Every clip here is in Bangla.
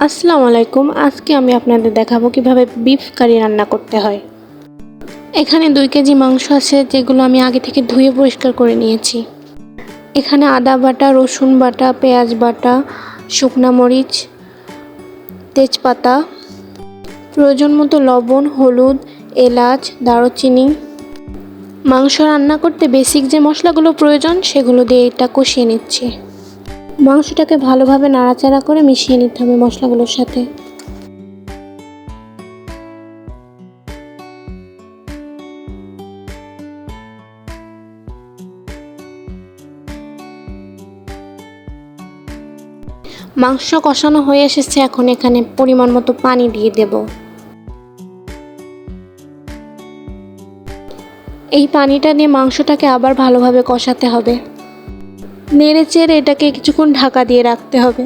আসসালামু আলাইকুম। আজকে আমি আপনাদের দেখাবো কিভাবে বিফ কারি রান্না করতে হয়। এখানে 2 কেজি মাংস আছে, যেগুলো আমি আগে থেকে ধুয়ে পরিষ্কার করে নিয়েছি। এখানে আদা বাটা, রসুন বাটা, পেঁয়াজ বাটা, শুকনা মরিচ, তেজপাতা, প্রয়োজন মতো লবণ, হলুদ, এলাচ, দারুচিনি। মাংস রান্না করতে বেসিক যে মশলাগুলো প্রয়োজন সেগুলো দিয়ে এটা কষিয়ে নিচ্ছি। মাংসটাকে ভালোভাবে নাড়াচাড়া করে মিশিয়ে নিতে হবে মশলাগুলোর সাথে। মাংস কষানো হয়ে এসেছে, এখন এখানে পরিমাণ মতো পানি দিয়ে দেব। এই পানিটা দিয়ে মাংসটাকে আবার ভালোভাবে কষাতে হবে। নেড়ে চেড়ে এটাকে কিছুক্ষণ ঢাকা দিয়ে রাখতে হবে।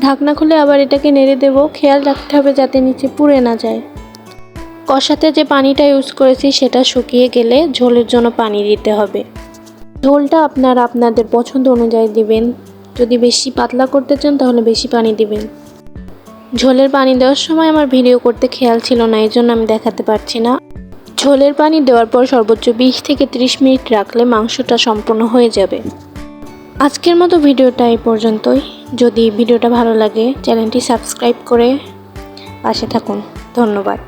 ঢাকনা খুলে আবার এটাকে নেড়ে দেব। খেয়াল রাখতে হবে যাতে নিচে পুড়ে না যায়। কষাতে যে পানিটা ইউজ করেছি সেটা শুকিয়ে গেলে ঝোলের জন্য পানি দিতে হবে। ঝোলটা আপনারা আপনাদের পছন্দ অনুযায়ী দিবেন। যদি বেশি পাতলা করতে চান তাহলে বেশি পানি দিবেন। ঝোলের পানি দেওয়ার সময় আমার ভিডিও করতে খেয়াল ছিল না, এই জন্য আমি দেখাতে পারছি না। ঝোলের পানি দেওয়ার পর সর্বোচ্চ 20 থেকে 30 মিনিট রাখলে মাংসটা সম্পূর্ণ হয়ে যাবে। আজকের মতো ভিডিওটা এই পর্যন্তই। যদি ভিডিওটা ভালো লাগে চ্যানেলটি সাবস্ক্রাইব করে পাশে থাকুন। ধন্যবাদ।